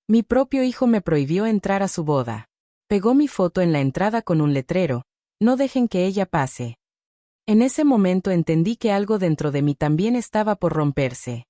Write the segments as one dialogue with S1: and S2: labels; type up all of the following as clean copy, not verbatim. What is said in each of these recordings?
S1: Mi propio hijo me prohibió entrar a su boda. Pegó mi foto en la entrada con un letrero: no dejen que ella pase. En ese momento entendí que algo dentro de mí también estaba por romperse.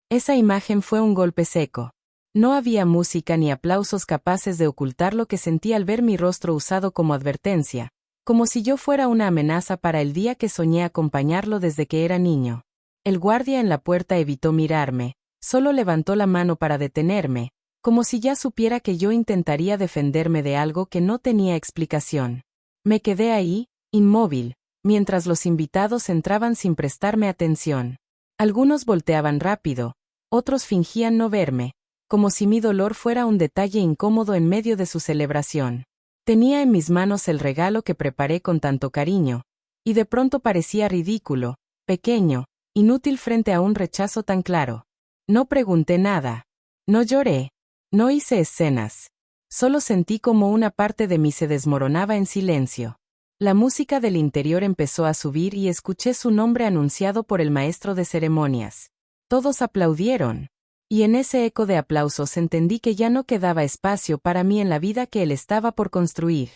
S1: Esa imagen fue un golpe seco. No había música ni aplausos capaces de ocultar lo que sentí al ver mi rostro usado como advertencia, como si yo fuera una amenaza para el día que soñé acompañarlo desde que era niño. El guardia en la puerta evitó mirarme, solo levantó la mano para detenerme, como si ya supiera que yo intentaría defenderme de algo que no tenía explicación. Me quedé ahí, inmóvil, mientras los invitados entraban sin prestarme atención. Algunos volteaban rápido, otros fingían no verme, como si mi dolor fuera un detalle incómodo en medio de su celebración. Tenía en mis manos el regalo que preparé con tanto cariño, y de pronto parecía ridículo, pequeño, inútil frente a un rechazo tan claro. No pregunté nada. No lloré. No hice escenas. Solo sentí como una parte de mí se desmoronaba en silencio. La música del interior empezó a subir y escuché su nombre anunciado por el maestro de ceremonias. Todos aplaudieron. Y en ese eco de aplausos entendí que ya no quedaba espacio para mí en la vida que él estaba por construir.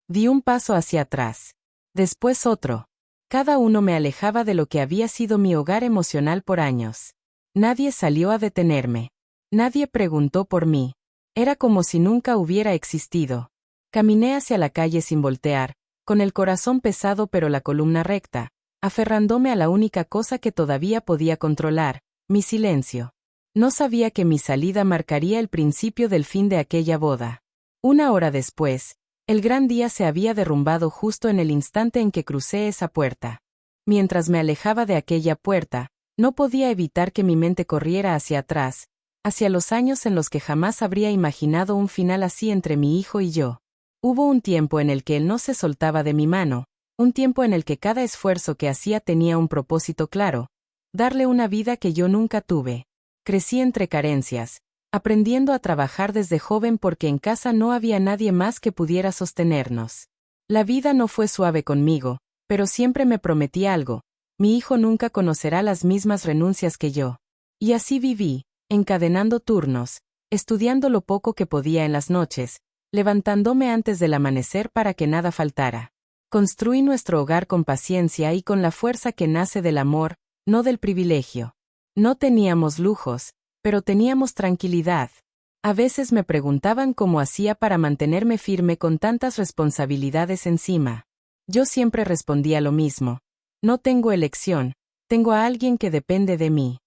S1: Di un paso hacia atrás. Después otro. Cada uno me alejaba de lo que había sido mi hogar emocional por años. Nadie salió a detenerme. Nadie preguntó por mí. Era como si nunca hubiera existido. Caminé hacia la calle sin voltear, con el corazón pesado pero la columna recta, aferrándome a la única cosa que todavía podía controlar: mi silencio. No sabía que mi salida marcaría el principio del fin de aquella boda. Una hora después, el gran día se había derrumbado justo en el instante en que crucé esa puerta. Mientras me alejaba de aquella puerta, no podía evitar que mi mente corriera hacia atrás, hacia los años en los que jamás habría imaginado un final así entre mi hijo y yo. Hubo un tiempo en el que él no se soltaba de mi mano, un tiempo en el que cada esfuerzo que hacía tenía un propósito claro: darle una vida que yo nunca tuve. Crecí entre carencias, aprendiendo a trabajar desde joven porque en casa no había nadie más que pudiera sostenernos. La vida no fue suave conmigo, pero siempre me prometí algo: mi hijo nunca conocerá las mismas renuncias que yo. Y así viví, encadenando turnos, estudiando lo poco que podía en las noches, levantándome antes del amanecer para que nada faltara. Construí nuestro hogar con paciencia y con la fuerza que nace del amor, no del privilegio. No teníamos lujos, pero teníamos tranquilidad. A veces me preguntaban cómo hacía para mantenerme firme con tantas responsabilidades encima. Yo siempre respondía lo mismo: no tengo elección, tengo a alguien que depende de mí.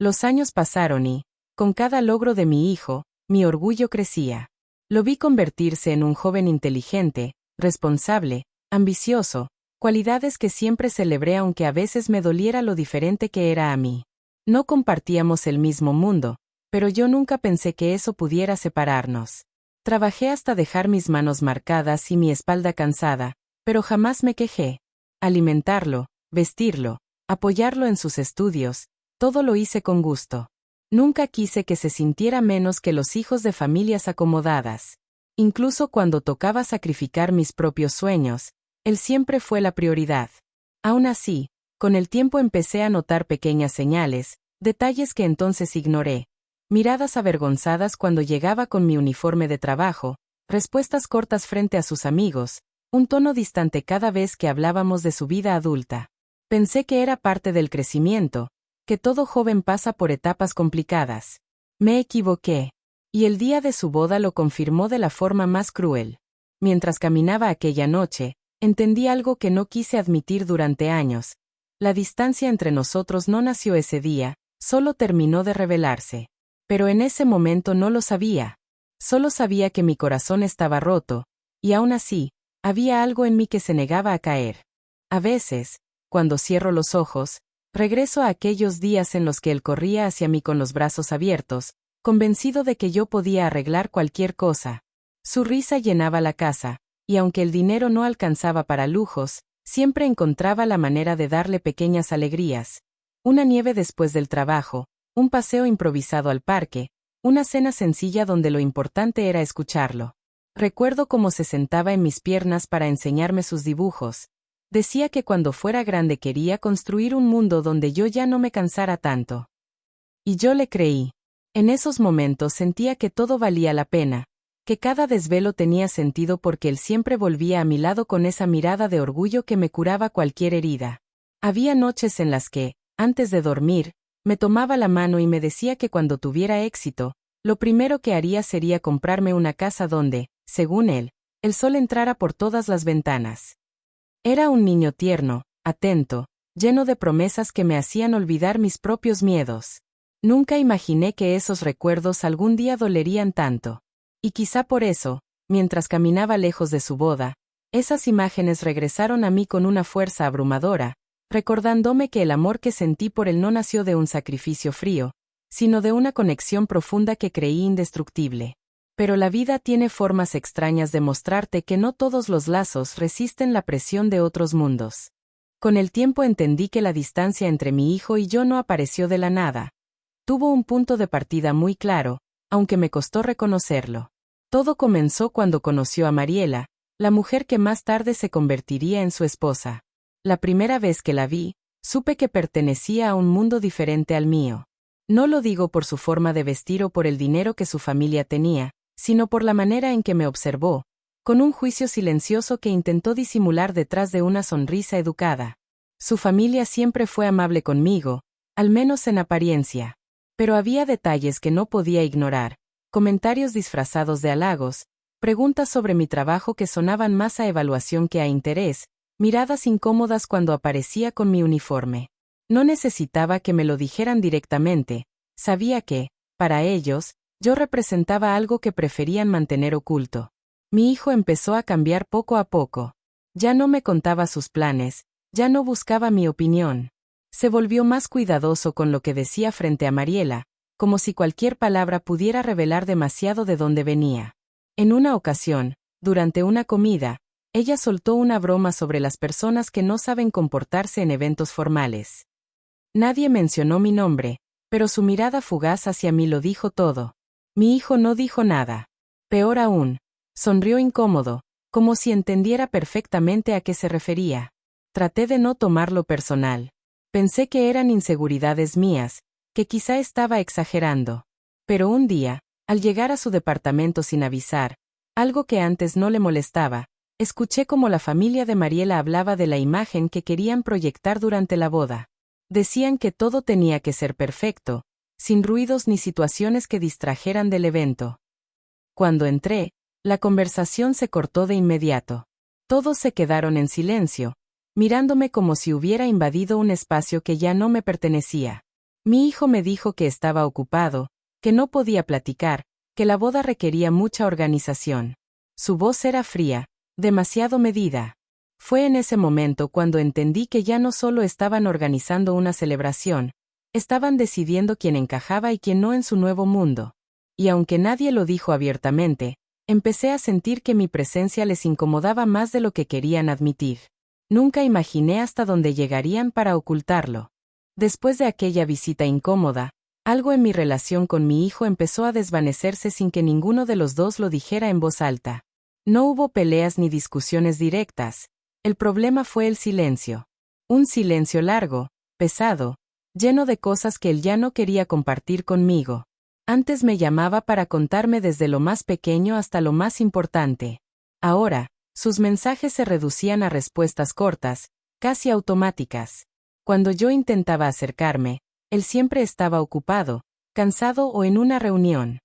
S1: Los años pasaron y, con cada logro de mi hijo, mi orgullo crecía. Lo vi convertirse en un joven inteligente, responsable, ambicioso, cualidades que siempre celebré aunque a veces me doliera lo diferente que era a mí. No compartíamos el mismo mundo, pero yo nunca pensé que eso pudiera separarnos. Trabajé hasta dejar mis manos marcadas y mi espalda cansada, pero jamás me quejé. Alimentarlo, vestirlo, apoyarlo en sus estudios, todo lo hice con gusto. Nunca quise que se sintiera menos que los hijos de familias acomodadas. Incluso cuando tocaba sacrificar mis propios sueños, él siempre fue la prioridad. Aún así, con el tiempo empecé a notar pequeñas señales, detalles que entonces ignoré: miradas avergonzadas cuando llegaba con mi uniforme de trabajo, respuestas cortas frente a sus amigos, un tono distante cada vez que hablábamos de su vida adulta. Pensé que era parte del crecimiento, que todo joven pasa por etapas complicadas. Me equivoqué. Y el día de su boda lo confirmó de la forma más cruel. Mientras caminaba aquella noche, entendí algo que no quise admitir durante años: la distancia entre nosotros no nació ese día, solo terminó de revelarse. Pero en ese momento no lo sabía. Solo sabía que mi corazón estaba roto, y aún así, había algo en mí que se negaba a caer. A veces, cuando cierro los ojos, regreso a aquellos días en los que él corría hacia mí con los brazos abiertos, convencido de que yo podía arreglar cualquier cosa. Su risa llenaba la casa, y aunque el dinero no alcanzaba para lujos, siempre encontraba la manera de darle pequeñas alegrías: una nieve después del trabajo, un paseo improvisado al parque, una cena sencilla donde lo importante era escucharlo. Recuerdo cómo se sentaba en mis piernas para enseñarme sus dibujos. Decía que cuando fuera grande quería construir un mundo donde yo ya no me cansara tanto. Y yo le creí. En esos momentos sentía que todo valía la pena, que cada desvelo tenía sentido porque él siempre volvía a mi lado con esa mirada de orgullo que me curaba cualquier herida. Había noches en las que, antes de dormir, me tomaba la mano y me decía que cuando tuviera éxito, lo primero que haría sería comprarme una casa donde, según él, el sol entrara por todas las ventanas. Era un niño tierno, atento, lleno de promesas que me hacían olvidar mis propios miedos. Nunca imaginé que esos recuerdos algún día dolerían tanto. Y quizá por eso, mientras caminaba lejos de su boda, esas imágenes regresaron a mí con una fuerza abrumadora, recordándome que el amor que sentí por él no nació de un sacrificio frío, sino de una conexión profunda que creí indestructible. Pero la vida tiene formas extrañas de mostrarte que no todos los lazos resisten la presión de otros mundos. Con el tiempo entendí que la distancia entre mi hijo y yo no apareció de la nada. Tuvo un punto de partida muy claro, aunque me costó reconocerlo. Todo comenzó cuando conoció a Mariela, la mujer que más tarde se convertiría en su esposa. La primera vez que la vi, supe que pertenecía a un mundo diferente al mío. No lo digo por su forma de vestir o por el dinero que su familia tenía, sino por la manera en que me observó, con un juicio silencioso que intentó disimular detrás de una sonrisa educada. Su familia siempre fue amable conmigo, al menos en apariencia. Pero había detalles que no podía ignorar, comentarios disfrazados de halagos, preguntas sobre mi trabajo que sonaban más a evaluación que a interés, miradas incómodas cuando aparecía con mi uniforme. No necesitaba que me lo dijeran directamente, sabía que, para ellos, yo representaba algo que preferían mantener oculto. Mi hijo empezó a cambiar poco a poco. Ya no me contaba sus planes, ya no buscaba mi opinión. Se volvió más cuidadoso con lo que decía frente a Mariela, como si cualquier palabra pudiera revelar demasiado de dónde venía. En una ocasión, durante una comida, ella soltó una broma sobre las personas que no saben comportarse en eventos formales. Nadie mencionó mi nombre, pero su mirada fugaz hacia mí lo dijo todo. Mi hijo no dijo nada. Peor aún, sonrió incómodo, como si entendiera perfectamente a qué se refería. Traté de no tomarlo personal. Pensé que eran inseguridades mías, que quizá estaba exagerando. Pero un día, al llegar a su departamento sin avisar, algo que antes no le molestaba, escuché cómo la familia de Mariela hablaba de la imagen que querían proyectar durante la boda. Decían que todo tenía que ser perfecto, sin ruidos ni situaciones que distrajeran del evento. Cuando entré, la conversación se cortó de inmediato. Todos se quedaron en silencio, mirándome como si hubiera invadido un espacio que ya no me pertenecía. Mi hijo me dijo que estaba ocupado, que no podía platicar, que la boda requería mucha organización. Su voz era fría, demasiado medida. Fue en ese momento cuando entendí que ya no solo estaban organizando una celebración, estaban decidiendo quién encajaba y quién no en su nuevo mundo. Y aunque nadie lo dijo abiertamente, empecé a sentir que mi presencia les incomodaba más de lo que querían admitir. Nunca imaginé hasta dónde llegarían para ocultarlo. Después de aquella visita incómoda, algo en mi relación con mi hijo empezó a desvanecerse sin que ninguno de los dos lo dijera en voz alta. No hubo peleas ni discusiones directas. El problema fue el silencio. Un silencio largo, pesado, lleno de cosas que él ya no quería compartir conmigo. Antes me llamaba para contarme desde lo más pequeño hasta lo más importante. Ahora, sus mensajes se reducían a respuestas cortas, casi automáticas. Cuando yo intentaba acercarme, él siempre estaba ocupado, cansado o en una reunión.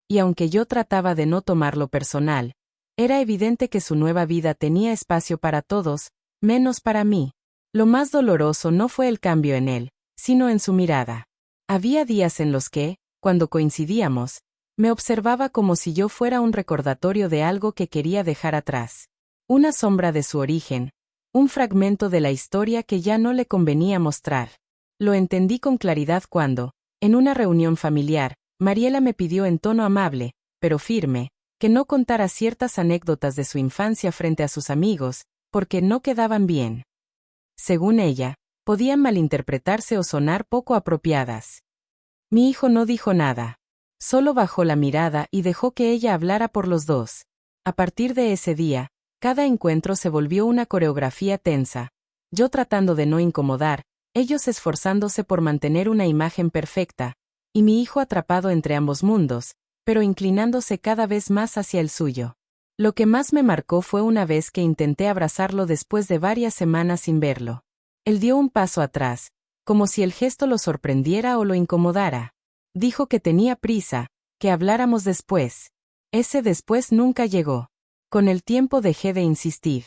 S1: Y aunque yo trataba de no tomarlo personal, era evidente que su nueva vida tenía espacio para todos, menos para mí. Lo más doloroso no fue el cambio en él, sino en su mirada. Había días en los que, cuando coincidíamos, me observaba como si yo fuera un recordatorio de algo que quería dejar atrás. Una sombra de su origen, un fragmento de la historia que ya no le convenía mostrar. Lo entendí con claridad cuando, en una reunión familiar, Mariela me pidió en tono amable, pero firme, que no contara ciertas anécdotas de su infancia frente a sus amigos, porque no quedaban bien. Según ella, podían malinterpretarse o sonar poco apropiadas. Mi hijo no dijo nada. Solo bajó la mirada y dejó que ella hablara por los dos. A partir de ese día, cada encuentro se volvió una coreografía tensa. Yo tratando de no incomodar, ellos esforzándose por mantener una imagen perfecta, y mi hijo atrapado entre ambos mundos, pero inclinándose cada vez más hacia el suyo. Lo que más me marcó fue una vez que intenté abrazarlo después de varias semanas sin verlo. Él dio un paso atrás, como si el gesto lo sorprendiera o lo incomodara. Dijo que tenía prisa, que habláramos después. Ese después nunca llegó. Con el tiempo dejé de insistir.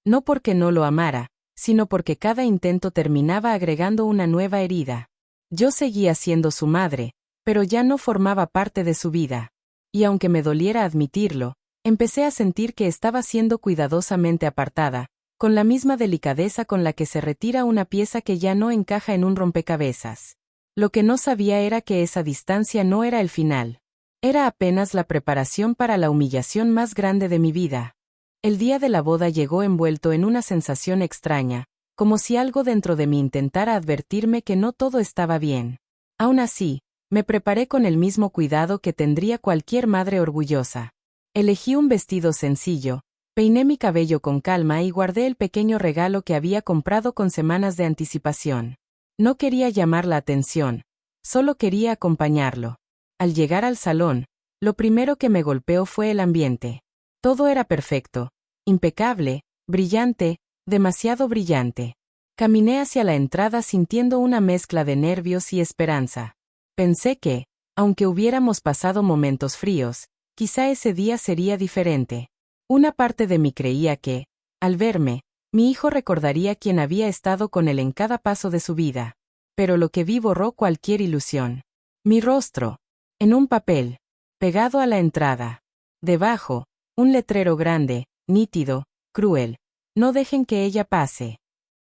S1: No porque no lo amara, sino porque cada intento terminaba agregando una nueva herida. Yo seguía siendo su madre, pero ya no formaba parte de su vida. Y aunque me doliera admitirlo, empecé a sentir que estaba siendo cuidadosamente apartada, con la misma delicadeza con la que se retira una pieza que ya no encaja en un rompecabezas. Lo que no sabía era que esa distancia no era el final. Era apenas la preparación para la humillación más grande de mi vida. El día de la boda llegó envuelto en una sensación extraña, como si algo dentro de mí intentara advertirme que no todo estaba bien. Aún así, me preparé con el mismo cuidado que tendría cualquier madre orgullosa. Elegí un vestido sencillo, peiné mi cabello con calma y guardé el pequeño regalo que había comprado con semanas de anticipación. No quería llamar la atención, solo quería acompañarlo. Al llegar al salón, lo primero que me golpeó fue el ambiente. Todo era perfecto, impecable, brillante, demasiado brillante. Caminé hacia la entrada sintiendo una mezcla de nervios y esperanza. Pensé que, aunque hubiéramos pasado momentos fríos, quizá ese día sería diferente. Una parte de mí creía que, al verme, mi hijo recordaría quién había estado con él en cada paso de su vida. Pero lo que vi borró cualquier ilusión. Mi rostro, en un papel, pegado a la entrada. Debajo, un letrero grande, nítido, cruel. No dejen que ella pase.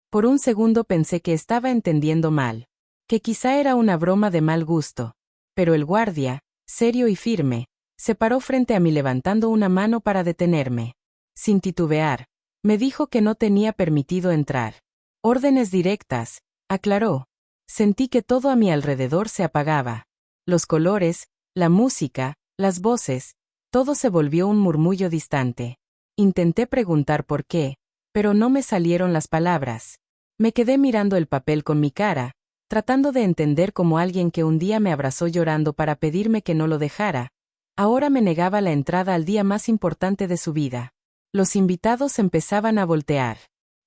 S1: Por un segundo pensé que estaba entendiendo mal, que quizá era una broma de mal gusto. Pero el guardia, serio y firme, se paró frente a mí levantando una mano para detenerme. Sin titubear, me dijo que no tenía permitido entrar. Órdenes directas, aclaró. Sentí que todo a mi alrededor se apagaba. Los colores, la música, las voces, todo se volvió un murmullo distante. Intenté preguntar por qué, pero no me salieron las palabras. Me quedé mirando el papel con mi cara, tratando de entender cómo alguien que un día me abrazó llorando para pedirme que no lo dejara, ahora me negaba la entrada al día más importante de su vida. Los invitados empezaban a voltear.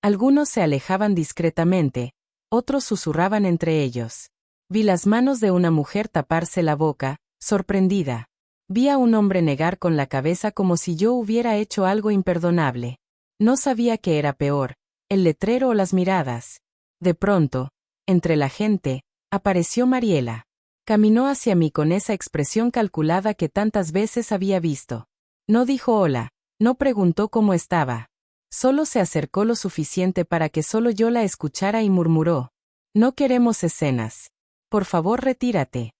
S1: Algunos se alejaban discretamente, otros susurraban entre ellos. Vi las manos de una mujer taparse la boca, sorprendida. Vi a un hombre negar con la cabeza como si yo hubiera hecho algo imperdonable. No sabía qué era peor, el letrero o las miradas. De pronto, entre la gente, apareció Mariela. Caminó hacia mí con esa expresión calculada que tantas veces había visto. No dijo hola, no preguntó cómo estaba. Solo se acercó lo suficiente para que solo yo la escuchara y murmuró: no queremos escenas. Por favor, retírate.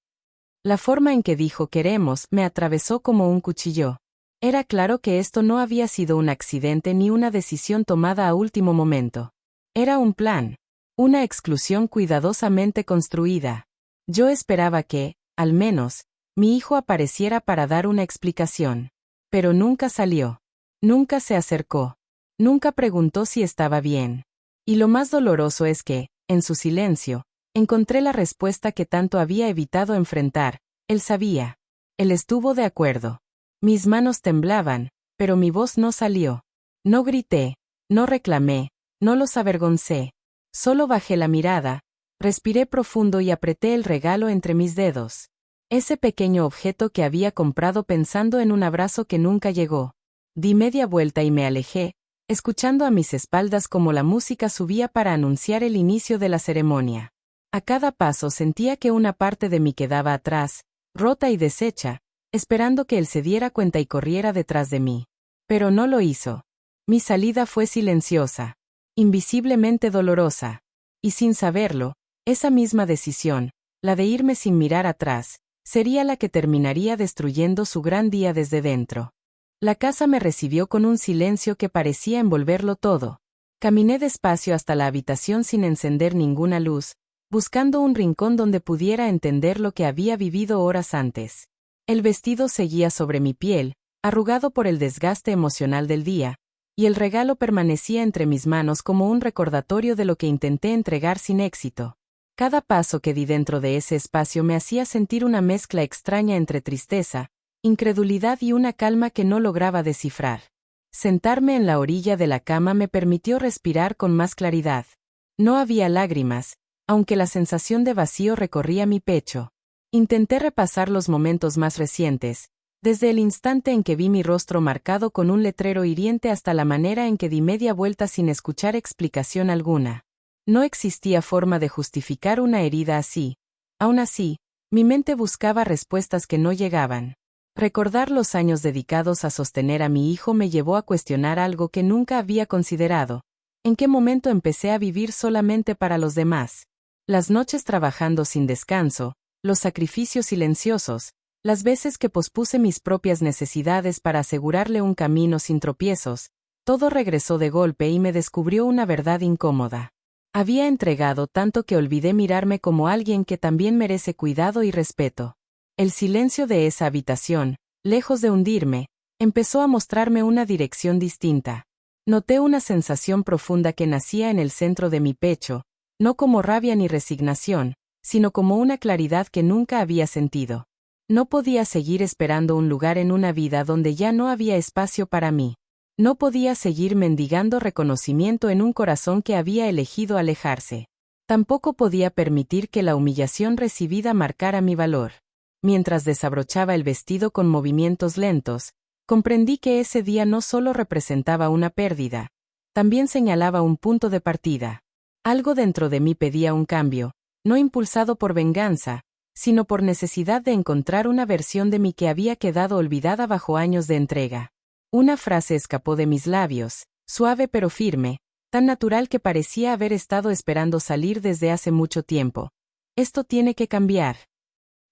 S1: La forma en que dijo queremos me atravesó como un cuchillo. Era claro que esto no había sido un accidente ni una decisión tomada a último momento. Era un plan, una exclusión cuidadosamente construida. Yo esperaba que, al menos, mi hijo apareciera para dar una explicación. Pero nunca salió. Nunca se acercó. Nunca preguntó si estaba bien. Y lo más doloroso es que, en su silencio, encontré la respuesta que tanto había evitado enfrentar. Él sabía. Él estuvo de acuerdo. Mis manos temblaban, pero mi voz no salió. No grité, no reclamé, no los avergoncé. Solo bajé la mirada, respiré profundo y apreté el regalo entre mis dedos. Ese pequeño objeto que había comprado pensando en un abrazo que nunca llegó. Di media vuelta y me alejé, escuchando a mis espaldas como la música subía para anunciar el inicio de la ceremonia. A cada paso sentía que una parte de mí quedaba atrás, rota y deshecha, esperando que él se diera cuenta y corriera detrás de mí. Pero no lo hizo. Mi salida fue silenciosa, invisiblemente dolorosa. Y sin saberlo, esa misma decisión, la de irme sin mirar atrás, sería la que terminaría destruyendo su gran día desde dentro. La casa me recibió con un silencio que parecía envolverlo todo. Caminé despacio hasta la habitación sin encender ninguna luz, buscando un rincón donde pudiera entender lo que había vivido horas antes. El vestido seguía sobre mi piel, arrugado por el desgaste emocional del día, y el regalo permanecía entre mis manos como un recordatorio de lo que intenté entregar sin éxito. Cada paso que di dentro de ese espacio me hacía sentir una mezcla extraña entre tristeza, incredulidad y una calma que no lograba descifrar. Sentarme en la orilla de la cama me permitió respirar con más claridad. No había lágrimas, aunque la sensación de vacío recorría mi pecho. Intenté repasar los momentos más recientes, desde el instante en que vi mi rostro marcado con un letrero hiriente hasta la manera en que di media vuelta sin escuchar explicación alguna. No existía forma de justificar una herida así. Aún así, mi mente buscaba respuestas que no llegaban. Recordar los años dedicados a sostener a mi hijo me llevó a cuestionar algo que nunca había considerado. ¿En qué momento empecé a vivir solamente para los demás? Las noches trabajando sin descanso, los sacrificios silenciosos, las veces que pospuse mis propias necesidades para asegurarle un camino sin tropiezos, todo regresó de golpe y me descubrió una verdad incómoda. Había entregado tanto que olvidé mirarme como alguien que también merece cuidado y respeto. El silencio de esa habitación, lejos de hundirme, empezó a mostrarme una dirección distinta. Noté una sensación profunda que nacía en el centro de mi pecho, no como rabia ni resignación, sino como una claridad que nunca había sentido. No podía seguir esperando un lugar en una vida donde ya no había espacio para mí. No podía seguir mendigando reconocimiento en un corazón que había elegido alejarse. Tampoco podía permitir que la humillación recibida marcara mi valor. Mientras desabrochaba el vestido con movimientos lentos, comprendí que ese día no solo representaba una pérdida, también señalaba un punto de partida. Algo dentro de mí pedía un cambio, no impulsado por venganza, sino por necesidad de encontrar una versión de mí que había quedado olvidada bajo años de entrega. Una frase escapó de mis labios, suave pero firme, tan natural que parecía haber estado esperando salir desde hace mucho tiempo. Esto tiene que cambiar.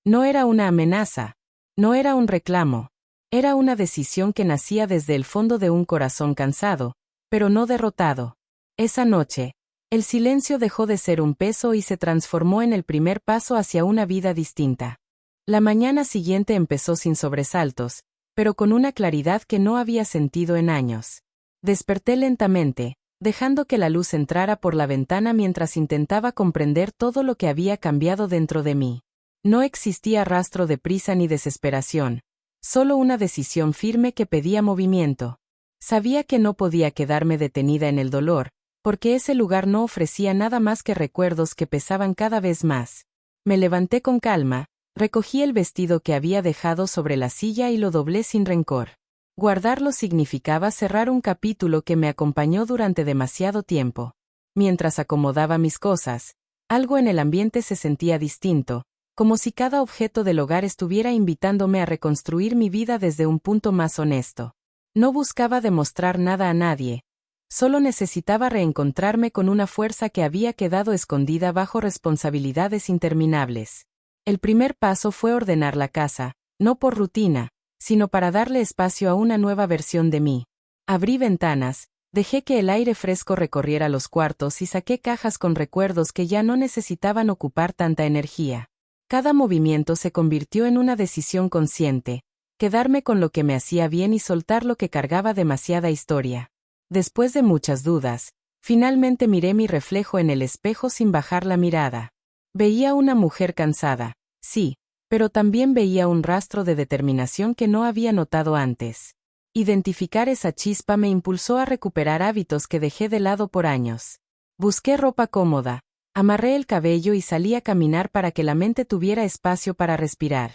S1: No era una amenaza, no era un reclamo, era una decisión que nacía desde el fondo de un corazón cansado, pero no derrotado. Esa noche, el silencio dejó de ser un peso y se transformó en el primer paso hacia una vida distinta. La mañana siguiente empezó sin sobresaltos, pero con una claridad que no había sentido en años. Desperté lentamente, dejando que la luz entrara por la ventana mientras intentaba comprender todo lo que había cambiado dentro de mí. No existía rastro de prisa ni desesperación, solo una decisión firme que pedía movimiento. Sabía que no podía quedarme detenida en el dolor, porque ese lugar no ofrecía nada más que recuerdos que pesaban cada vez más. Me levanté con calma, recogí el vestido que había dejado sobre la silla y lo doblé sin rencor. Guardarlo significaba cerrar un capítulo que me acompañó durante demasiado tiempo. Mientras acomodaba mis cosas, algo en el ambiente se sentía distinto, como si cada objeto del hogar estuviera invitándome a reconstruir mi vida desde un punto más honesto. No buscaba demostrar nada a nadie, solo necesitaba reencontrarme con una fuerza que había quedado escondida bajo responsabilidades interminables. El primer paso fue ordenar la casa, no por rutina, sino para darle espacio a una nueva versión de mí. Abrí ventanas, dejé que el aire fresco recorriera los cuartos y saqué cajas con recuerdos que ya no necesitaban ocupar tanta energía. Cada movimiento se convirtió en una decisión consciente, quedarme con lo que me hacía bien y soltar lo que cargaba demasiada historia. Después de muchas dudas, finalmente miré mi reflejo en el espejo sin bajar la mirada. Veía una mujer cansada, sí, pero también veía un rastro de determinación que no había notado antes. Identificar esa chispa me impulsó a recuperar hábitos que dejé de lado por años. Busqué ropa cómoda, amarré el cabello y salí a caminar para que la mente tuviera espacio para respirar.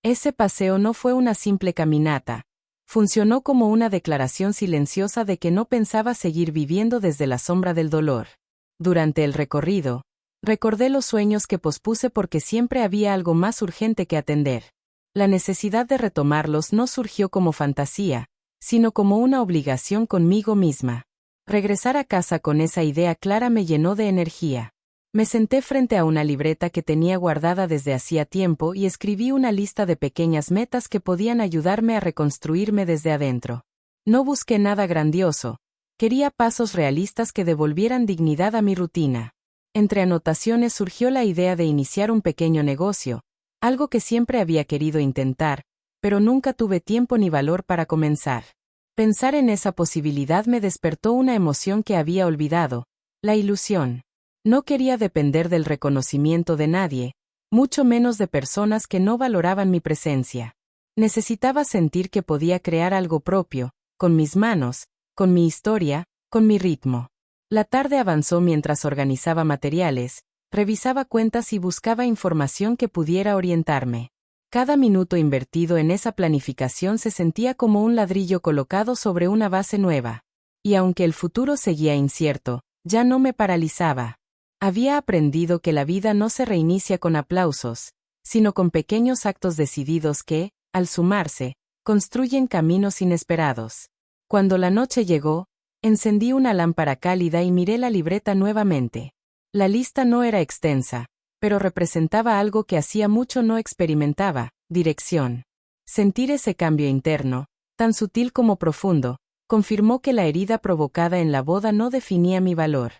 S1: Ese paseo no fue una simple caminata. Funcionó como una declaración silenciosa de que no pensaba seguir viviendo desde la sombra del dolor. Durante el recorrido, recordé los sueños que pospuse porque siempre había algo más urgente que atender. La necesidad de retomarlos no surgió como fantasía, sino como una obligación conmigo misma. Regresar a casa con esa idea clara me llenó de energía. Me senté frente a una libreta que tenía guardada desde hacía tiempo y escribí una lista de pequeñas metas que podían ayudarme a reconstruirme desde adentro. No busqué nada grandioso, quería pasos realistas que devolvieran dignidad a mi rutina. Entre anotaciones surgió la idea de iniciar un pequeño negocio, algo que siempre había querido intentar, pero nunca tuve tiempo ni valor para comenzar. Pensar en esa posibilidad me despertó una emoción que había olvidado, la ilusión. No quería depender del reconocimiento de nadie, mucho menos de personas que no valoraban mi presencia. Necesitaba sentir que podía crear algo propio, con mis manos, con mi historia, con mi ritmo. La tarde avanzó mientras organizaba materiales, revisaba cuentas y buscaba información que pudiera orientarme. Cada minuto invertido en esa planificación se sentía como un ladrillo colocado sobre una base nueva. Y aunque el futuro seguía incierto, ya no me paralizaba. Había aprendido que la vida no se reinicia con aplausos, sino con pequeños actos decididos que, al sumarse, construyen caminos inesperados. Cuando la noche llegó, encendí una lámpara cálida y miré la libreta nuevamente. La lista no era extensa, pero representaba algo que hacía mucho no experimentaba: dirección. Sentir ese cambio interno, tan sutil como profundo, confirmó que la herida provocada en la boda no definía mi valor.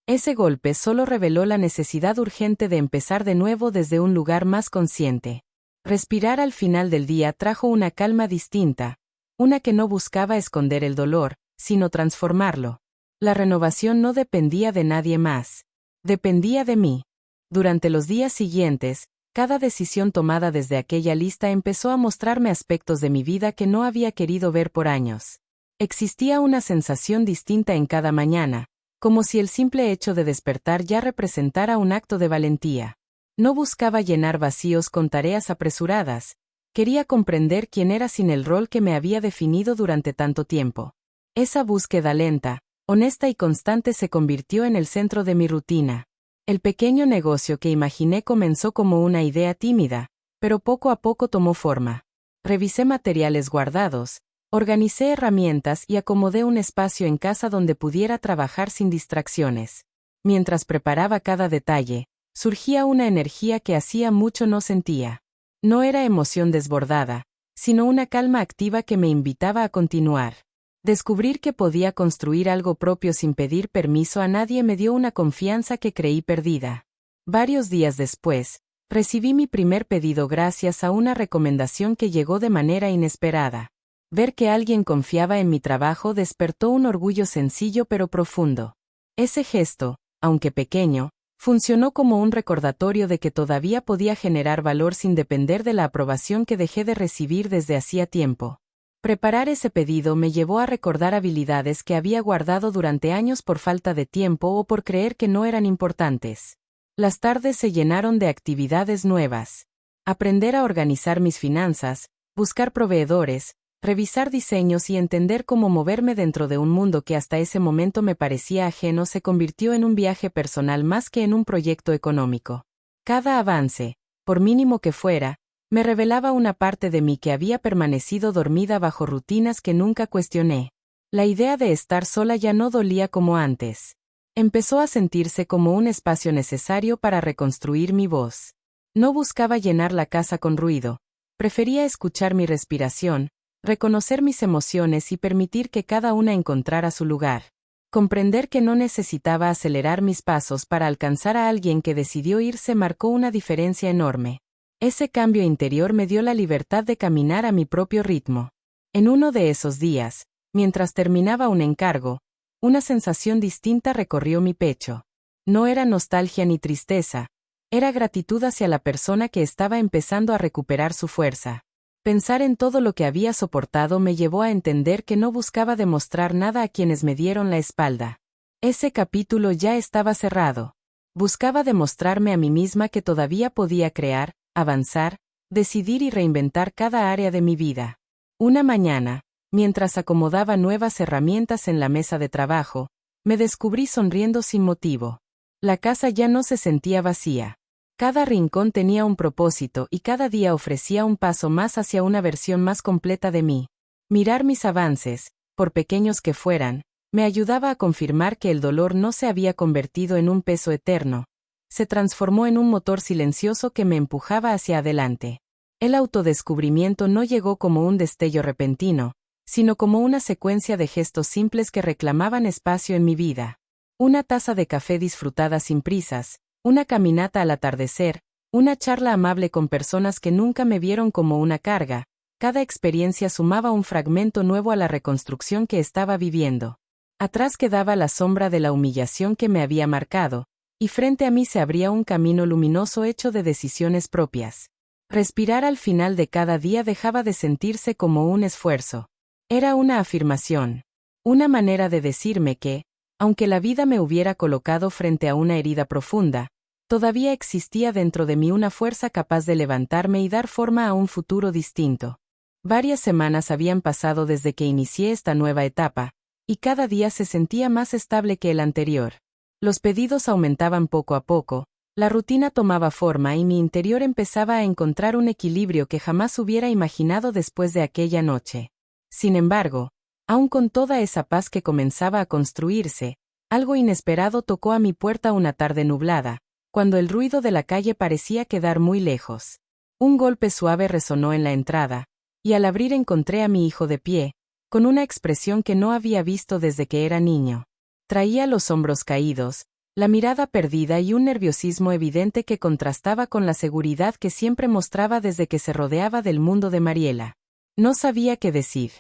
S1: Ese golpe solo reveló la necesidad urgente de empezar de nuevo desde un lugar más consciente. Respirar al final del día trajo una calma distinta, una que no buscaba esconder el dolor, sino transformarlo. La renovación no dependía de nadie más. Dependía de mí. Durante los días siguientes, cada decisión tomada desde aquella lista empezó a mostrarme aspectos de mi vida que no había querido ver por años. Existía una sensación distinta en cada mañana, como si el simple hecho de despertar ya representara un acto de valentía. No buscaba llenar vacíos con tareas apresuradas, quería comprender quién era sin el rol que me había definido durante tanto tiempo. Esa búsqueda lenta, honesta y constante se convirtió en el centro de mi rutina. El pequeño negocio que imaginé comenzó como una idea tímida, pero poco a poco tomó forma. Revisé materiales guardados, organicé herramientas y acomodé un espacio en casa donde pudiera trabajar sin distracciones. Mientras preparaba cada detalle, surgía una energía que hacía mucho no sentía. No era emoción desbordada, sino una calma activa que me invitaba a continuar. Descubrir que podía construir algo propio sin pedir permiso a nadie me dio una confianza que creí perdida. Varios días después, recibí mi primer pedido gracias a una recomendación que llegó de manera inesperada. Ver que alguien confiaba en mi trabajo despertó un orgullo sencillo pero profundo. Ese gesto, aunque pequeño, funcionó como un recordatorio de que todavía podía generar valor sin depender de la aprobación que dejé de recibir desde hacía tiempo. Preparar ese pedido me llevó a recordar habilidades que había guardado durante años por falta de tiempo o por creer que no eran importantes. Las tardes se llenaron de actividades nuevas. Aprender a organizar mis finanzas, buscar proveedores, revisar diseños y entender cómo moverme dentro de un mundo que hasta ese momento me parecía ajeno se convirtió en un viaje personal más que en un proyecto económico. Cada avance, por mínimo que fuera, me revelaba una parte de mí que había permanecido dormida bajo rutinas que nunca cuestioné. La idea de estar sola ya no dolía como antes. Empezó a sentirse como un espacio necesario para reconstruir mi voz. No buscaba llenar la casa con ruido. Prefería escuchar mi respiración, reconocer mis emociones y permitir que cada una encontrara su lugar. Comprender que no necesitaba acelerar mis pasos para alcanzar a alguien que decidió irse marcó una diferencia enorme. Ese cambio interior me dio la libertad de caminar a mi propio ritmo. En uno de esos días, mientras terminaba un encargo, una sensación distinta recorrió mi pecho. No era nostalgia ni tristeza, era gratitud hacia la persona que estaba empezando a recuperar su fuerza. Pensar en todo lo que había soportado me llevó a entender que no buscaba demostrar nada a quienes me dieron la espalda. Ese capítulo ya estaba cerrado. Buscaba demostrarme a mí misma que todavía podía crear, avanzar, decidir y reinventar cada área de mi vida. Una mañana, mientras acomodaba nuevas herramientas en la mesa de trabajo, me descubrí sonriendo sin motivo. La casa ya no se sentía vacía. Cada rincón tenía un propósito y cada día ofrecía un paso más hacia una versión más completa de mí. Mirar mis avances, por pequeños que fueran, me ayudaba a confirmar que el dolor no se había convertido en un peso eterno. Se transformó en un motor silencioso que me empujaba hacia adelante. El autodescubrimiento no llegó como un destello repentino, sino como una secuencia de gestos simples que reclamaban espacio en mi vida. Una taza de café disfrutada sin prisas, una caminata al atardecer, una charla amable con personas que nunca me vieron como una carga. Cada experiencia sumaba un fragmento nuevo a la reconstrucción que estaba viviendo. Atrás quedaba la sombra de la humillación que me había marcado, y frente a mí se abría un camino luminoso hecho de decisiones propias. Respirar al final de cada día dejaba de sentirse como un esfuerzo. Era una afirmación. Una manera de decirme que, aunque la vida me hubiera colocado frente a una herida profunda, todavía existía dentro de mí una fuerza capaz de levantarme y dar forma a un futuro distinto. Varias semanas habían pasado desde que inicié esta nueva etapa, y cada día se sentía más estable que el anterior. Los pedidos aumentaban poco a poco, la rutina tomaba forma y mi interior empezaba a encontrar un equilibrio que jamás hubiera imaginado después de aquella noche. Sin embargo, aun con toda esa paz que comenzaba a construirse, algo inesperado tocó a mi puerta una tarde nublada, cuando el ruido de la calle parecía quedar muy lejos. Un golpe suave resonó en la entrada, y al abrir encontré a mi hijo de pie, con una expresión que no había visto desde que era niño. Traía los hombros caídos, la mirada perdida y un nerviosismo evidente que contrastaba con la seguridad que siempre mostraba desde que se rodeaba del mundo de Mariela. No sabía qué decir.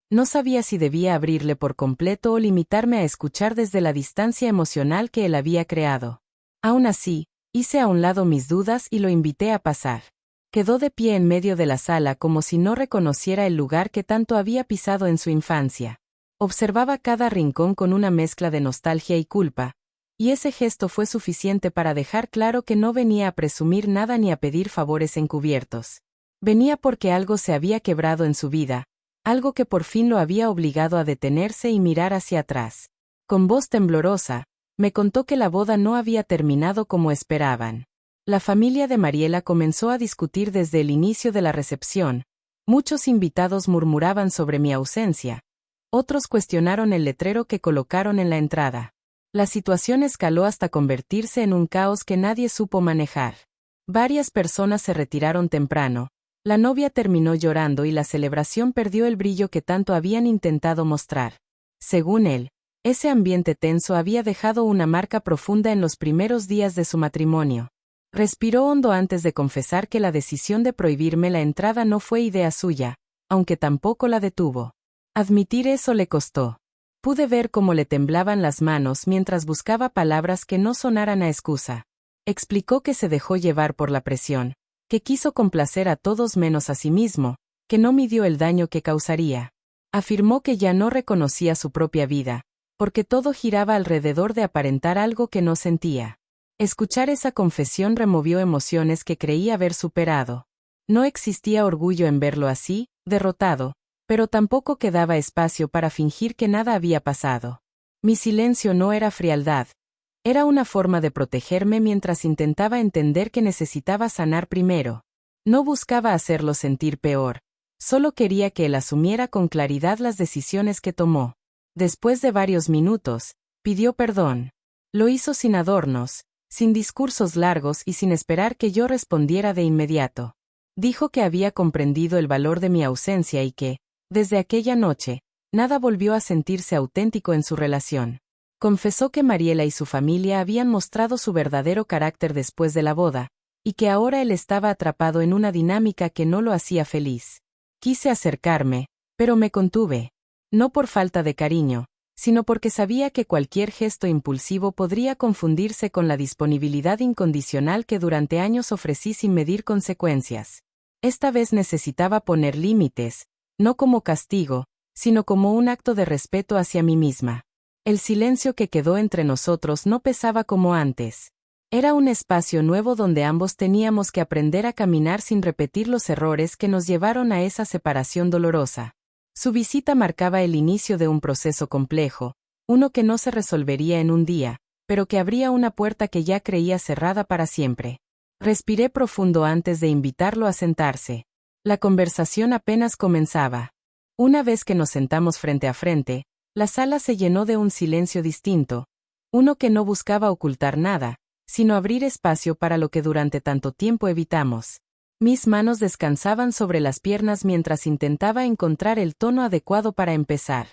S1: No sabía si debía abrirle por completo o limitarme a escuchar desde la distancia emocional que él había creado. Aún así, hice a un lado mis dudas y lo invité a pasar. Quedó de pie en medio de la sala como si no reconociera el lugar que tanto había pisado en su infancia. Observaba cada rincón con una mezcla de nostalgia y culpa, y ese gesto fue suficiente para dejar claro que no venía a presumir nada ni a pedir favores encubiertos. Venía porque algo se había quebrado en su vida, algo que por fin lo había obligado a detenerse y mirar hacia atrás. Con voz temblorosa, me contó que la boda no había terminado como esperaban. La familia de Mariela comenzó a discutir desde el inicio de la recepción. Muchos invitados murmuraban sobre mi ausencia. Otros cuestionaron el letrero que colocaron en la entrada. La situación escaló hasta convertirse en un caos que nadie supo manejar. Varias personas se retiraron temprano. La novia terminó llorando y la celebración perdió el brillo que tanto habían intentado mostrar. Según él, ese ambiente tenso había dejado una marca profunda en los primeros días de su matrimonio. Respiró hondo antes de confesar que la decisión de prohibirme la entrada no fue idea suya, aunque tampoco la detuvo. Admitir eso le costó. Pude ver cómo le temblaban las manos mientras buscaba palabras que no sonaran a excusa. Explicó que se dejó llevar por la presión, que quiso complacer a todos menos a sí mismo, que no midió el daño que causaría. Afirmó que ya no reconocía su propia vida, porque todo giraba alrededor de aparentar algo que no sentía. Escuchar esa confesión removió emociones que creía haber superado. No existía orgullo en verlo así, derrotado, pero tampoco quedaba espacio para fingir que nada había pasado. Mi silencio no era frialdad. Era una forma de protegerme mientras intentaba entender que necesitaba sanar primero. No buscaba hacerlo sentir peor. Solo quería que él asumiera con claridad las decisiones que tomó. Después de varios minutos, pidió perdón. Lo hizo sin adornos, sin discursos largos y sin esperar que yo respondiera de inmediato. Dijo que había comprendido el valor de mi ausencia y que, desde aquella noche, nada volvió a sentirse auténtico en su relación. Confesó que Mariela y su familia habían mostrado su verdadero carácter después de la boda, y que ahora él estaba atrapado en una dinámica que no lo hacía feliz. Quise acercarme, pero me contuve. No por falta de cariño, sino porque sabía que cualquier gesto impulsivo podría confundirse con la disponibilidad incondicional que durante años ofrecí sin medir consecuencias. Esta vez necesitaba poner límites, no como castigo, sino como un acto de respeto hacia mí misma. El silencio que quedó entre nosotros no pesaba como antes. Era un espacio nuevo donde ambos teníamos que aprender a caminar sin repetir los errores que nos llevaron a esa separación dolorosa. Su visita marcaba el inicio de un proceso complejo, uno que no se resolvería en un día, pero que abría una puerta que ya creía cerrada para siempre. Respiré profundo antes de invitarlo a sentarse. La conversación apenas comenzaba. Una vez que nos sentamos frente a frente, la sala se llenó de un silencio distinto, uno que no buscaba ocultar nada, sino abrir espacio para lo que durante tanto tiempo evitamos. Mis manos descansaban sobre las piernas mientras intentaba encontrar el tono adecuado para empezar.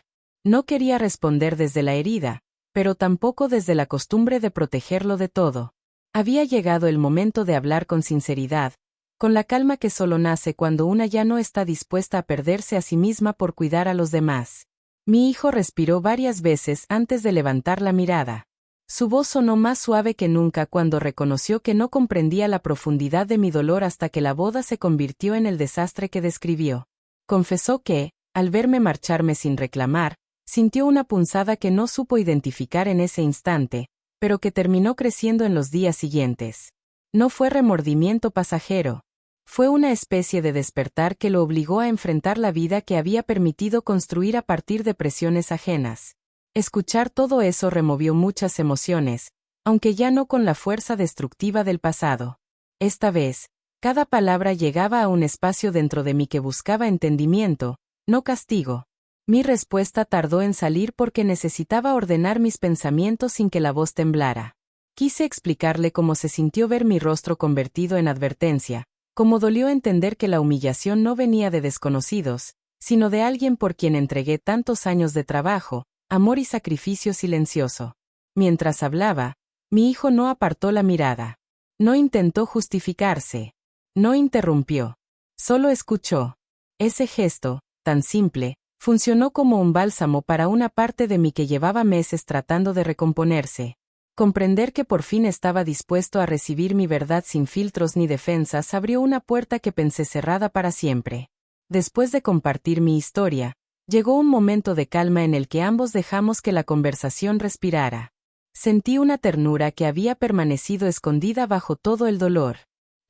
S1: No quería responder desde la herida, pero tampoco desde la costumbre de protegerlo de todo. Había llegado el momento de hablar con sinceridad, con la calma que solo nace cuando una ya no está dispuesta a perderse a sí misma por cuidar a los demás. Mi hijo respiró varias veces antes de levantar la mirada. Su voz sonó más suave que nunca cuando reconoció que no comprendía la profundidad de mi dolor hasta que la boda se convirtió en el desastre que describió. Confesó que, al verme marcharme sin reclamar, sintió una punzada que no supo identificar en ese instante, pero que terminó creciendo en los días siguientes. No fue remordimiento pasajero. Fue una especie de despertar que lo obligó a enfrentar la vida que había permitido construir a partir de presiones ajenas. Escuchar todo eso removió muchas emociones, aunque ya no con la fuerza destructiva del pasado. Esta vez, cada palabra llegaba a un espacio dentro de mí que buscaba entendimiento, no castigo. Mi respuesta tardó en salir porque necesitaba ordenar mis pensamientos sin que la voz temblara. Quise explicarle cómo se sintió ver mi rostro convertido en advertencia, cómo dolió entender que la humillación no venía de desconocidos, sino de alguien por quien entregué tantos años de trabajo, amor y sacrificio silencioso. Mientras hablaba, mi hijo no apartó la mirada. No intentó justificarse. No interrumpió. Solo escuchó. Ese gesto, tan simple, funcionó como un bálsamo para una parte de mí que llevaba meses tratando de recomponerse. Comprender que por fin estaba dispuesto a recibir mi verdad sin filtros ni defensas abrió una puerta que pensé cerrada para siempre. Después de compartir mi historia, llegó un momento de calma en el que ambos dejamos que la conversación respirara. Sentí una ternura que había permanecido escondida bajo todo el dolor.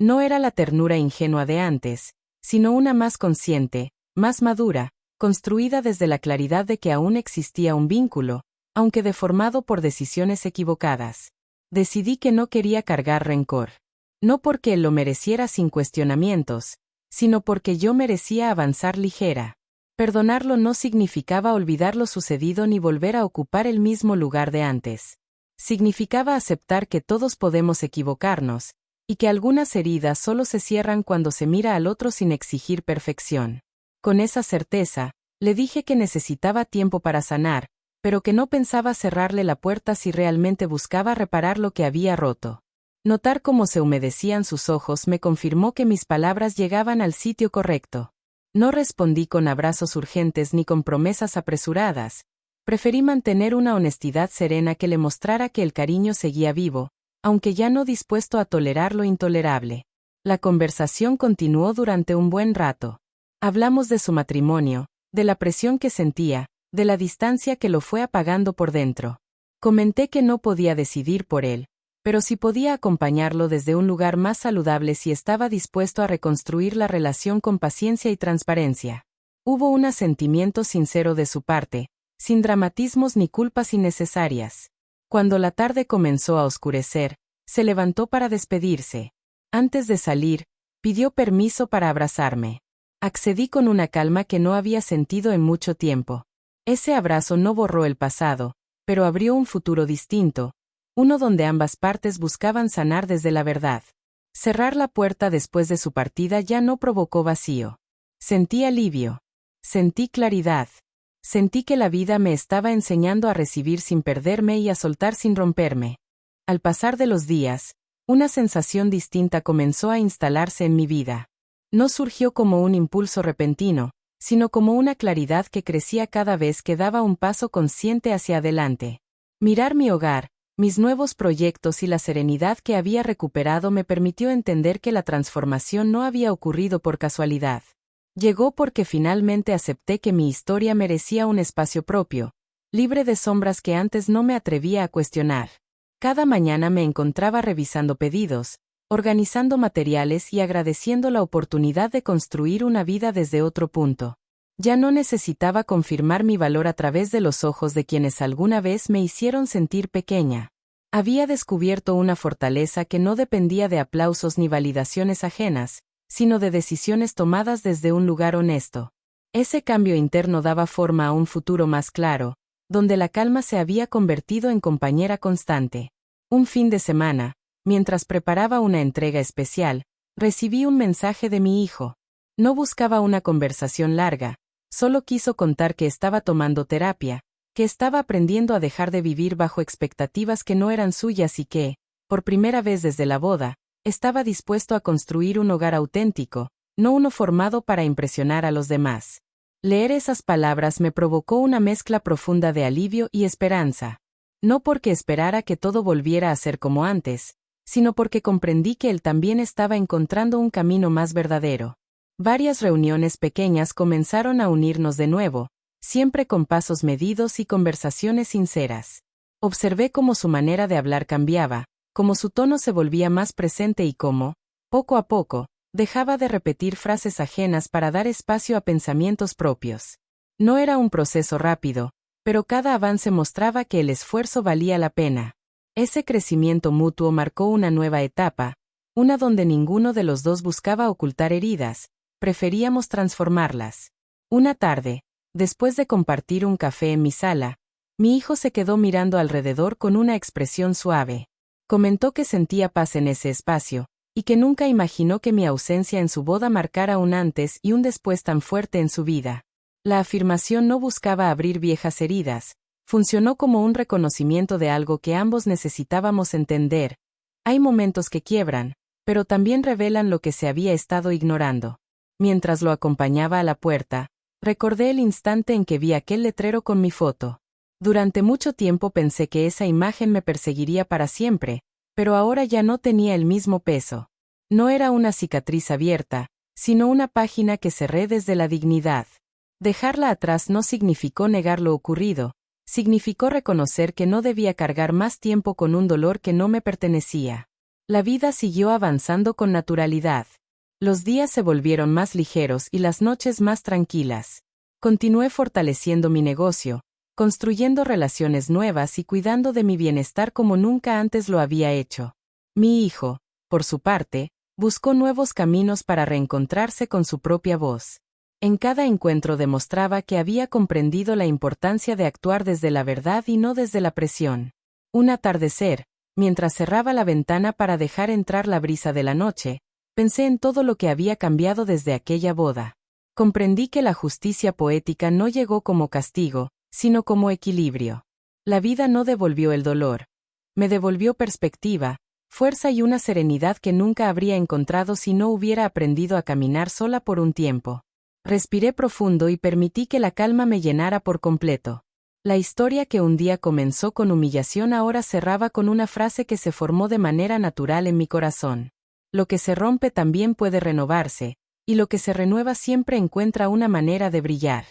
S1: No era la ternura ingenua de antes, sino una más consciente, más madura, construida desde la claridad de que aún existía un vínculo, aunque deformado por decisiones equivocadas. Decidí que no quería cargar rencor. No porque él lo mereciera sin cuestionamientos, sino porque yo merecía avanzar ligera. Perdonarlo no significaba olvidar lo sucedido ni volver a ocupar el mismo lugar de antes. Significaba aceptar que todos podemos equivocarnos, y que algunas heridas solo se cierran cuando se mira al otro sin exigir perfección. Con esa certeza, le dije que necesitaba tiempo para sanar, pero que no pensaba cerrarle la puerta si realmente buscaba reparar lo que había roto. Notar cómo se humedecían sus ojos me confirmó que mis palabras llegaban al sitio correcto. No respondí con abrazos urgentes ni con promesas apresuradas. Preferí mantener una honestidad serena que le mostrara que el cariño seguía vivo, aunque ya no dispuesto a tolerar lo intolerable. La conversación continuó durante un buen rato. Hablamos de su matrimonio, de la presión que sentía, de la distancia que lo fue apagando por dentro. Comenté que no podía decidir por él, pero sí podía acompañarlo desde un lugar más saludable si estaba dispuesto a reconstruir la relación con paciencia y transparencia. Hubo un asentimiento sincero de su parte, sin dramatismos ni culpas innecesarias. Cuando la tarde comenzó a oscurecer, se levantó para despedirse. Antes de salir, pidió permiso para abrazarme. Accedí con una calma que no había sentido en mucho tiempo. Ese abrazo no borró el pasado, pero abrió un futuro distinto, uno donde ambas partes buscaban sanar desde la verdad. Cerrar la puerta después de su partida ya no provocó vacío. Sentí alivio. Sentí claridad. Sentí que la vida me estaba enseñando a recibir sin perderme y a soltar sin romperme. Al pasar de los días, una sensación distinta comenzó a instalarse en mi vida. No surgió como un impulso repentino, sino como una claridad que crecía cada vez que daba un paso consciente hacia adelante. Mirar mi hogar, mis nuevos proyectos y la serenidad que había recuperado me permitió entender que la transformación no había ocurrido por casualidad. Llegó porque finalmente acepté que mi historia merecía un espacio propio, libre de sombras que antes no me atrevía a cuestionar. Cada mañana me encontraba revisando pedidos, organizando materiales y agradeciendo la oportunidad de construir una vida desde otro punto. Ya no necesitaba confirmar mi valor a través de los ojos de quienes alguna vez me hicieron sentir pequeña. Había descubierto una fortaleza que no dependía de aplausos ni validaciones ajenas, sino de decisiones tomadas desde un lugar honesto. Ese cambio interno daba forma a un futuro más claro, donde la calma se había convertido en compañera constante. Un fin de semana, mientras preparaba una entrega especial, recibí un mensaje de mi hijo. No buscaba una conversación larga, solo quiso contar que estaba tomando terapia, que estaba aprendiendo a dejar de vivir bajo expectativas que no eran suyas y que, por primera vez desde la boda, estaba dispuesto a construir un hogar auténtico, no uno formado para impresionar a los demás. Leer esas palabras me provocó una mezcla profunda de alivio y esperanza. No porque esperara que todo volviera a ser como antes, sino porque comprendí que él también estaba encontrando un camino más verdadero. Varias reuniones pequeñas comenzaron a unirnos de nuevo, siempre con pasos medidos y conversaciones sinceras. Observé cómo su manera de hablar cambiaba, cómo su tono se volvía más presente y cómo, poco a poco, dejaba de repetir frases ajenas para dar espacio a pensamientos propios. No era un proceso rápido, pero cada avance mostraba que el esfuerzo valía la pena. Ese crecimiento mutuo marcó una nueva etapa, una donde ninguno de los dos buscaba ocultar heridas, preferíamos transformarlas. Una tarde, después de compartir un café en mi sala, mi hijo se quedó mirando alrededor con una expresión suave. Comentó que sentía paz en ese espacio, y que nunca imaginó que mi ausencia en su boda marcara un antes y un después tan fuerte en su vida. La afirmación no buscaba abrir viejas heridas, funcionó como un reconocimiento de algo que ambos necesitábamos entender. Hay momentos que quiebran, pero también revelan lo que se había estado ignorando. Mientras lo acompañaba a la puerta, recordé el instante en que vi aquel letrero con mi foto. Durante mucho tiempo pensé que esa imagen me perseguiría para siempre, pero ahora ya no tenía el mismo peso. No era una cicatriz abierta, sino una página que cerré desde la dignidad. Dejarla atrás no significó negar lo ocurrido, significó reconocer que no debía cargar más tiempo con un dolor que no me pertenecía. La vida siguió avanzando con naturalidad. Los días se volvieron más ligeros y las noches más tranquilas. Continué fortaleciendo mi negocio, construyendo relaciones nuevas y cuidando de mi bienestar como nunca antes lo había hecho. Mi hijo, por su parte, buscó nuevos caminos para reencontrarse con su propia voz. En cada encuentro demostraba que había comprendido la importancia de actuar desde la verdad y no desde la presión. Un atardecer, mientras cerraba la ventana para dejar entrar la brisa de la noche, pensé en todo lo que había cambiado desde aquella boda. Comprendí que la justicia poética no llegó como castigo, sino como equilibrio. La vida no devolvió el dolor. Me devolvió perspectiva, fuerza y una serenidad que nunca habría encontrado si no hubiera aprendido a caminar sola por un tiempo. Respiré profundo y permití que la calma me llenara por completo. La historia que un día comenzó con humillación ahora cerraba con una frase que se formó de manera natural en mi corazón. Lo que se rompe también puede renovarse, y lo que se renueva siempre encuentra una manera de brillar.